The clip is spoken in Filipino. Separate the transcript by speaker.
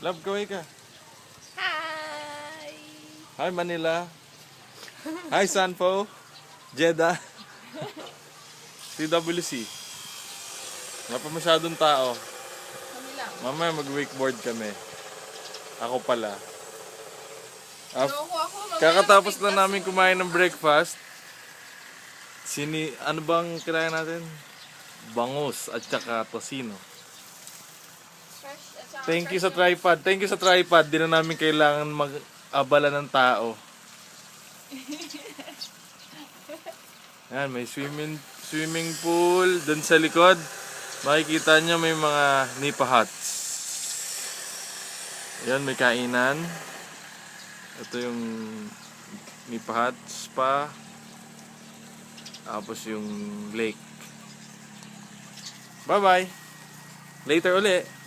Speaker 1: Love, kaway ka.
Speaker 2: Hi!
Speaker 1: Hi, Manila. Hi, Sanfo. Jeddah. TWC. Wala pa masyadong tao.
Speaker 2: Kami lang.
Speaker 1: Mamaya mag-wakeboard kami. Ako pala.
Speaker 2: Loko ako. Mamaya
Speaker 1: Kakatapos lang
Speaker 2: mabigtas
Speaker 1: namin
Speaker 2: yung-
Speaker 1: kumain ng breakfast. Ano bang kinain natin? Bangus at saka tosino.
Speaker 2: Fresh, at saka
Speaker 1: Thank you
Speaker 2: fresh
Speaker 1: sa tripod. Thank you sa tripod. Di na namin kailangan mag-abala ng tao. Yan, may swimming pool dun sa likod. Makikita nyo may mga nipa huts. Yan, may kainan. Ito yung nipa huts pa. Tapos yung lake. Bye-bye. Later uli.